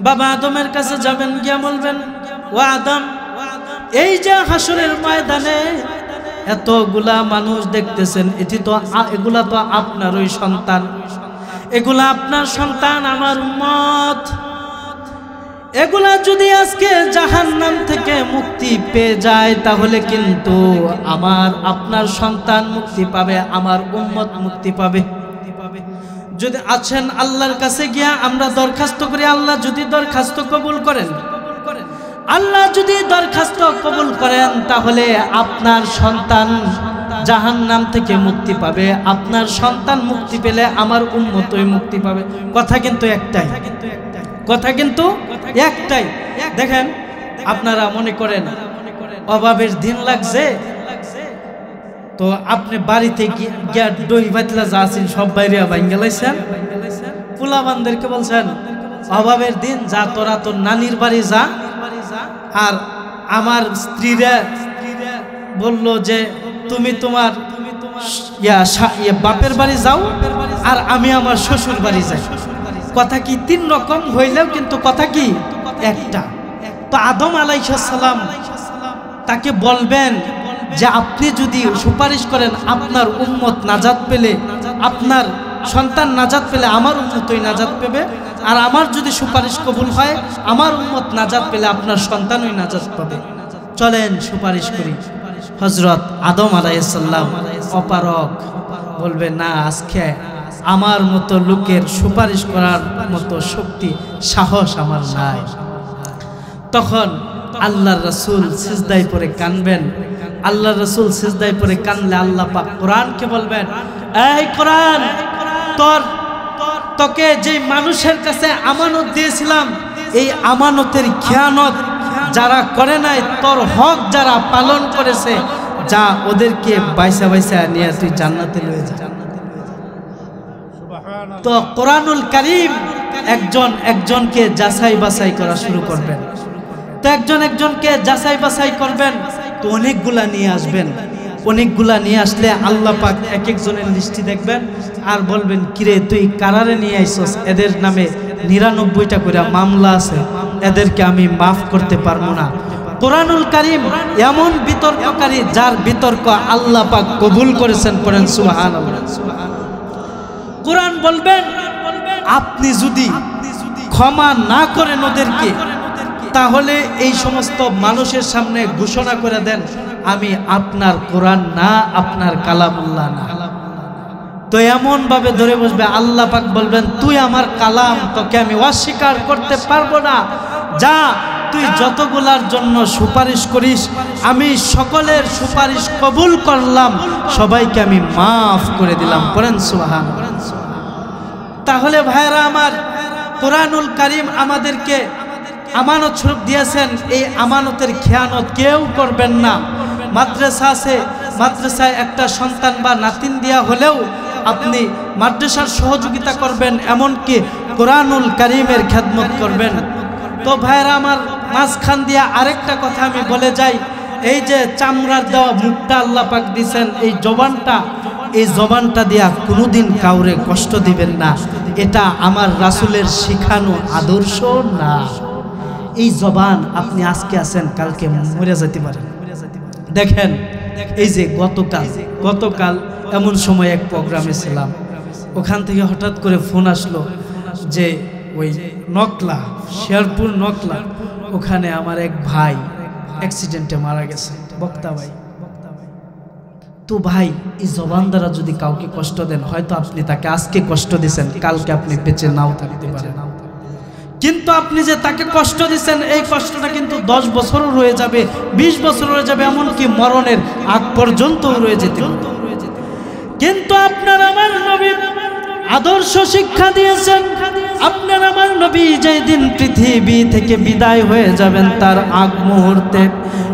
বাবা আদমের কাছে যাবেন, গিয়া বলবেন, ও আদম, এই যে হাসরের ময়দানে এতগুলা মানুষ দেখতেছেন, এগুলা তো আপনারই সন্তান, এগুলা আপনার সন্তান, আমার উম্মত। এগুলা যদি আজকে জাহান্নাম থেকে মুক্তি পেয়ে যায়, তাহলে কিন্তু আপনার সন্তান মুক্তি পাবে, আমার উম্মত মুক্তি পাবে। যদি আছেন আল্লাহর কাছে গিয়া আমরা দরখাস্ত করি, আল্লাহ যদি দরখাস্ত কবুল করেন, আল্লাহ যদি দরখাস্ত কবুল করেন, তাহলে আপনার সন্তান জাহান্নাম থেকে মুক্তি পাবে। আপনার সন্তান মুক্তি পেলে আমার উম্মতই মুক্তি পাবে। কথা কিন্তু একটাই, কথা কিন্তু একটাই। দেখেন, আপনারা মনে করেন অভাবের দিন লাগছে, তো আপনি বাড়িতে গিয়া দই বাতলা যা আছেন সব বাইরে ভাঙ্গা লাইছেন, পোলাবানদেরকে বলছেন অভাবের দিন যা, তোরা তোর নানির বাড়ি যা। আর আমার স্ত্রীরা বলল যে তুমি তোমার বাপের বাড়ি যাও, আর আমি আমার শ্বশুর বাড়ি যাই। কথা কি তিন রকম হইলেও কিন্তু কথা কি একটা। তো আদম আলাইহিস সালাম তাকে বলবেন যে আপনি যদি সুপারিশ করেন, আপনার উম্মত নাজাত পেলে, আপনার সন্তান নাজাত পেলে আমার উম্মতই নাজাত পাবে, আর আমার যদি সুপারিশ কবুল হয়, আমার উম্মত নাজাত পেলে আপনার সন্তানই নাজাত পাবে। চলেন সুপারিশ করি। হযরত আদম আলাইহিস সালাম অপারগ, বলবে না, আজকে আমার মতো লোকের সুপারিশ করার মতো শক্তি সাহস আমার নাই। তখন আল্লাহর রাসূল সিজদায় পড়ে কাঁদবেন। আল্লাহর রাসূল সিজদায় পড়ে কাঁদলে আল্লাহ পাক কোরআনকে বলবেন, এই কোরআন, তোকে যে মানুষের কাছে আমানত দিয়েছিলাম, এই আমানতের খেয়ানত যারা করে নাই, তোর হক যারা পালন করেছে, যা ওদেরকে বাইসা বাইসা নিয়ে তুই জান্নাতে লয়ে যা। তো কোরআনুল কারীম একজনকে যাচাই বাছাই করা শুরু করবেন। তো একজনকে যাচাই বাছাই করবেন, তো অনেকগুলা নিয়ে আসবেন। অনেকগুলা নিয়ে আসলে আল্লাহ পাক এক একজনের লিস্টি দেখবেন, আর বলবেন, কিরে তুই কারারে নিয়ে আইছস, এদের নামে ৯৯টা করে মামলা আছে, এদেরকে আমি মাফ করতে পারবো না। কোরআনুল কারীম এমন বিতর্ককারী, যার বিতর্ক আল্লাহ পাক কবুল করেছেন। পড়েন সুবহানাল্লাহ। কোরআন বলবেন, আপনি যদি ক্ষমা না করেন ওদেরকে, তাহলে এই সমস্ত মানুষের সামনে ঘোষণা করে দেন, আমি আপনার কোরআন না, আপনার কালামুল্লাহ না। তো এমন ভাবে ধরে বসবে, আল্লাহ পাক বলবেন, তুই আমার কালাম, তোকে আমি অস্বীকার করতে পারবো না। যা, তুই যতগুলার জন্য সুপারিশ করিস, আমি সকলের সুপারিশ কবুল করলাম, সবাইকে আমি মাফ করে দিলাম। পড়েন সুবহানাল্লাহ। তাহলে ভাইরা আমার, কোরআনুল কারীম আমাদেরকে আমানত স্বরূপ দিয়েছেন, এই আমানতের খেয়ানত কেউ করবেন না। মাদ্রাসা আছে, মাদ্রাসায় একটা সন্তান বা নাতিন দিয়া হলেও আপনি মাদ্রাসার সহযোগিতা করবেন, এমনকি কোরআনুল কারীমের খেদমত করবেন। তো ভাইরা আমার, মাঝখান দিয়া আরেকটা কথা আমি বলে যাই, এই যে চামড়ার দেওয়া মুখটা আল্লাহ পাক দিয়েছেন, এই জবানটা দিয়া কোনোদিন কাউরে কষ্ট দিবেন না। এটা আমার রাসূলের শিখানো আদর্শ না। এই জবান আপনি আজকে আছেন, কালকে মরে যেতে পারেন। দেখেন, এই যে গতকাল এমন সময় এক প্রোগ্রামে ছিলাম, ওখান থেকে হঠাৎ করে ফোন আসলো যে ওই নকলা, শেরপুর নকলা, ওখানে আমার এক ভাই অ্যাক্সিডেন্টে মারা গেছে, বক্তা ভাই। তো ভাই, এই জবান দ্বারা যদি কাউকে কষ্ট দেন, হয়তো আপনি তাকে আজকে কষ্ট দিচ্ছেন, কালকে আপনি বেঁচে নাও থাকতে পারেন, কিন্তু আপনি যে তাকে কষ্ট দিচ্ছেন, এই কষ্টটা কিন্তু 10 বছরও রয়ে যাবে, 20 বছর রয়ে যাবে, এমনকি মরণের আগ পর্যন্ত রয়ে যেতে পারে। কিন্তু আপনার আমার নবী আদর্শ শিক্ষা দিয়েছেন। আপনার আমার নবী যেই দিন পৃথিবী থেকে বিদায় হয়ে যাবেন, তার আগ মুহূর্তে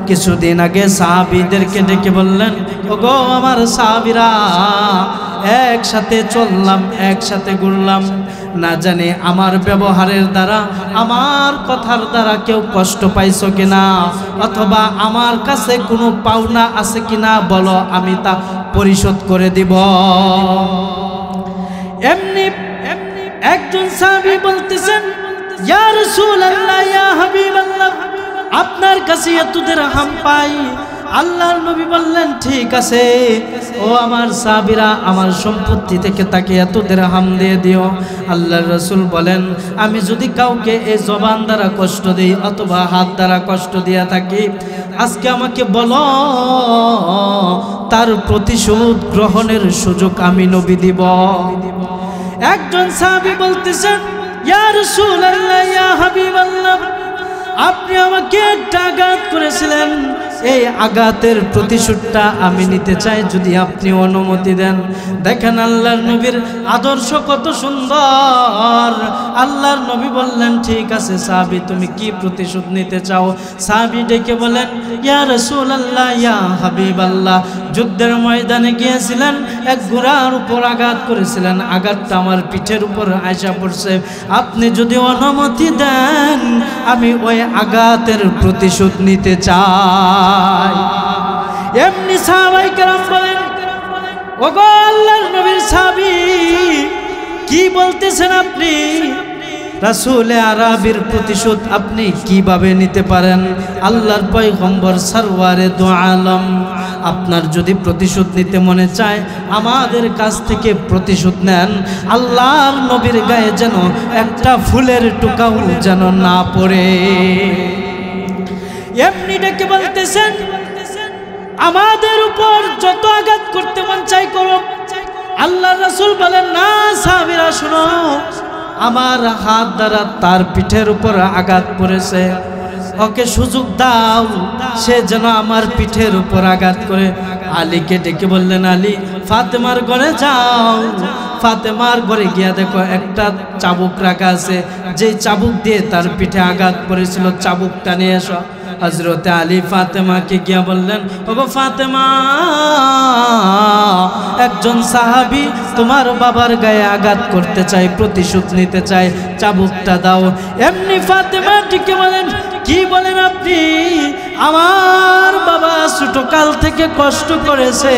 কিছুদিন আগে সাহাবীদেরকে ডেকে বললেন, ওগো আমার সাহাবীরা, একসাথে চললাম, একসাথে ঘুরলাম, না জানি আমার ব্যবহারের দ্বারা, আমার কথার দ্বারা কেউ কষ্ট পাইছো কিনা, অথবা আমার কাছে কোনো পাওনা আছে কিনা বলো, আমি তা পরিশোধ করে দিব। এমনি একজন সাহাবী বলতেছেন, ইয়া রাসূলুল্লাহ, ইয়া হাবিবাল্লাহ, আপনার কাছে এত দিরহাম পাই। আল্লাহর নবী বললেন, ঠিক আছে ও আমার সাহাবীরা, আমার সম্পত্তি থেকে তাকে এত দিরহাম দিয়ে দিও। আল্লাহর রাসূল বলেন, আমি যদি কাউকে এই জবান দ্বারা কষ্ট দিই অথবা হাত দ্বারা কষ্ট দিয়া থাকি, আজকে আমাকে বলো, তার প্রতিশোধ গ্রহণের সুযোগ আমি নবী দিব। একজন সাহাবী বলতেছেন, ইয়া রাসূলুল্লাহ, ইয়া হাবিবাল্লাহ, আপনি আমাকে একটা আঘাত করেছিলেন, এই আঘাতের প্রতিশোধটা আমি নিতে চাই, যদি আপনি অনুমতি দেন। দেখেন আল্লাহর নবীর আদর্শ কত সুন্দর। আল্লাহর নবী বললেন, ঠিক আছে সাহাবী, তুমি কি প্রতিশোধ নিতে চাও? সাহাবী ডেকে বলেন, ইয়া রাসূলুল্লাহ, ইয়া হাবিবাল্লাহ, যুদ্ধের ময়দানে গিয়েছিলেন, এক ঘোড়ার উপর আঘাত করেছিলেন, আঘাতটা আমার পিঠের উপর আইসা পড়ছে, আপনি যদি অনুমতি দেন, আমি ওই আঘাতের প্রতিশোধ নিতে চাই। এমনি সাহাবায়ে কেরাম বলেন, ওগো আল্লাহর নবীর সাহাবী, কি বলতেছেন আপনি? রাসূলে আরবির প্রতিশোধ আপনি কিভাবে নিতে পারেন? আল্লাহর পয়গম্বর সরওয়ারে দু আলম, আপনার যদি প্রতিশোধ নিতে মনে চায়, আমাদের কাছ থেকে প্রতিশোধ নেন। আল্লাহর নবীর গায়ে যেন একটা ফুলের টুকাও যেন না পড়ে। এমনি ডেকে বলতেছেন, আমাদের উপর যত আঘাত করতে মন চাই করো। আল্লাহর রাসূল বলেন, না সাহাবীরা শোনো, আমার হাত দ্বারা তার পিঠের উপর আঘাত পড়েছে, ওকে সুযোগ দাও, সে যেন আমার পিঠের উপর আঘাত করে। আলীকে ডেকে বললেন, আলী, ফাতেমার ঘরে যাও, ফাতেমার ঘরে গিয়া দেখো একটা চাবুক রাখা আছে, যেই চাবুক দিয়ে তার পিঠে আঘাত পড়েছিল, চাবুকটা নিয়ে এসো। হযরতে আলী ফাতেমাকে গিয়া বললেন, ওগো ফাতেমা, একজন সাহাবী তোমার বাবার গায়ে আঘাত করতে চাই, প্রতিশোধ নিতে চাই, চাবুকটা দাও। এমনি ফাতেমা ডেকে বলেন, কি বলেন আপনি? আমার বাবা ছোটকাল থেকে কষ্ট করেছে,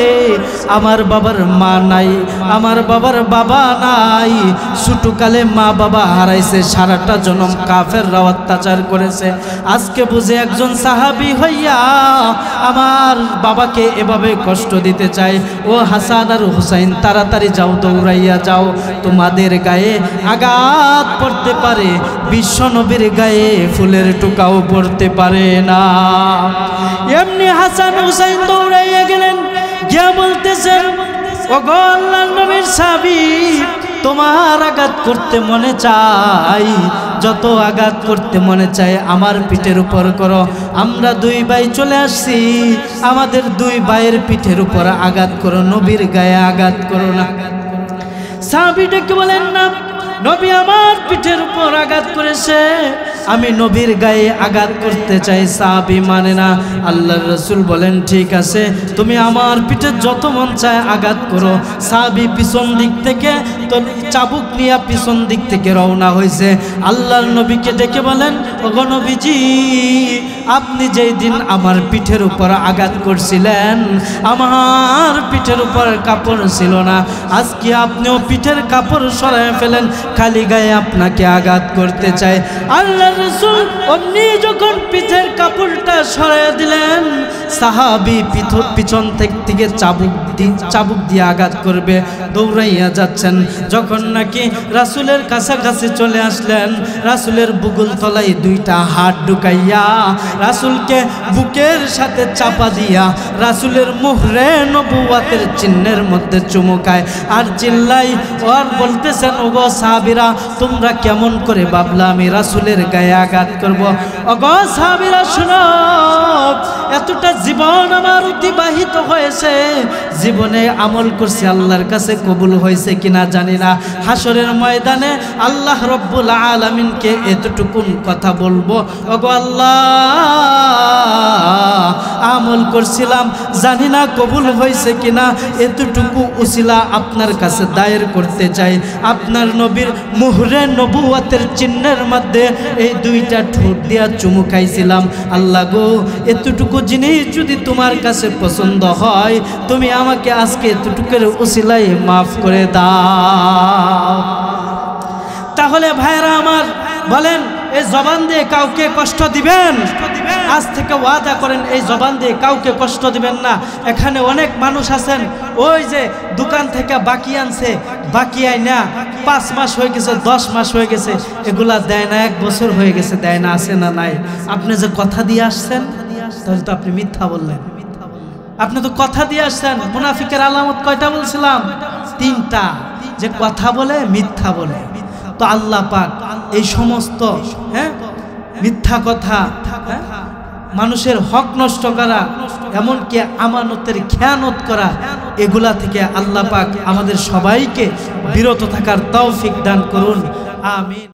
আমার বাবার মা নাই, আমার বাবার বাবা নাই, ছোটকালে মা বাবা হারাইছে, সারাটা জনম কাফেররা অত্যাচার করেছে, আজকে বুঝে একজন সাহাবী হইয়া আমার বাবাকে এভাবে কষ্ট দিতে চাই। ও হাসান আর হুসাইন, তাড়াতাড়ি যাও, দৌড়াইয়া যাও, তোমাদের গায়ে আঘাত পড়তে পারে, বিশ্বনবীর গায়ে ফুলের টুকাও পড়তে পারে না। এমনি হাসান হুসাইন দৌড়াইয়া গেলেন, গিয়া বলতেছেন, ওগো আল্লাহর নবীর সাহাবী, তোমার আঘাত করতে মনে চাই, যত আঘাত করতে মনে চায় আমার পিঠের উপর করো, আমরা দুই ভাই চলে আসছি, আমাদের দুই ভাইয়ের পিঠের উপর আঘাত করো, নবীর গায়ে আঘাত করো না। সাহাবী ডেকে বলেন, না, নবী আমার পিঠের উপর আঘাত করেছে, আমি নবীর গায়ে আঘাত করতে চাই। সাহাবী মানে না। আল্লাহর রাসূল বলেন ঠিক আছে, তুমি আমার পিঠে যত মন চায় আঘাত করো। সাহাবী পিছন দিক থেকে তো চাবুক নিয়ে পিছন দিক থেকে রওনা হয়েছে। আল্লাহর নবীকে ডেকে বলেন, ওগো নবীজি, আপনি যেই দিন আমার পিঠের উপর আঘাত করছিলেন আমার পিঠের উপর কাপড় ছিল না, আজকে আপনিও পিঠের কাপড় সরায় ফেলেন, খালি গায়ে আপনাকে আঘাত করতে চাই। আল্লাহর রাসূল অমনি যখন পিঠের কাপড়টা সরায় দিলেন, সাহাবী পিছন থেকে চাবুক দিয়ে আঘাত করবে দৌড়াইয়া যাচ্ছেন। যখন নাকি রাসূলের কাছাকাছি চলে আসলেন, রাসূলের বুকুল তলায় দুইটা হাত ঢুকাইয়া রাসূলকে বুকের সাথে চাপা দিয়া রাসূলের মুহরে নবুওয়াতের চিহ্নের মধ্যে চুমুকায় আর চিল্লাই আর বলতেছেন, ওগো সাহাবীরা, তোমরা কেমন করে ভাবলা আমি রাসূলের গায়ে আঘাত করব? ওগো সাহাবীরা শুনো, এতটা জীবন আমার অতিবাহিত হয়েছে, জীবনে আমল করছি, আল্লাহর কাছে কবুল হয়েছে কিনা জানি না। হাসরের ময়দানে আল্লাহ রব্বুল আলামিনকে এতটুকুন কথা বলবো, ওগো আল্লাহ, আমল করছিলাম, জানি না কবুল হয়েছে কিনা, এতটুকু উসিলা আপনার কাছে দায়ের করতে চাই। আপনার নবীর মুহরে নবুওয়াতের চিহ্নের মধ্যে এই দুইটা ঠোঁট দিয়া চুমু খাইছিলাম, আল্লাহ গো, এতটুকু জিনিস যদি তোমার কাছে পছন্দ হয়, তুমি আমাকে আজকে এতটুকুর উসিলায় মাফ করে দাও। তাহলে ভাইরা আমার, বলেন এই জবান দিয়ে কাউকে কষ্ট দিবেন? আজ থেকে ওয়াদা করেন এই জবান দিয়ে কাউকে কষ্ট দিবেন না। এখানে অনেক মানুষ আছেন, ওই যে দোকান থেকে বাকি আনছে, বাকি আয় না 5 মাস হয়ে গেছে, 10 মাস হয়ে গেছে, এগুলা দেয় না, 1 বছর হয়ে গেছে দেয় না, আছে না নাই? আপনি যে কথা দিয়ে আসছেন, তাহলে তো আপনি মিথ্যা বললেন। আপনি তো কথা দিয়ে আসছেন। মুনাফিকের আলামত কয়টা বলছিলাম? 3টা, যে কথা বলে, মিথ্যা বলে। তো আল্লাহ পাক এই সমস্ত মিথ্যা কথা, মানুষের হক নষ্ট করা, এমনকি আমানতের খেয়ানত করা, এগুলা থেকে আল্লাহ পাক আমাদের সবাইকে বিরত থাকার তৌফিক দান করুন। আমিন।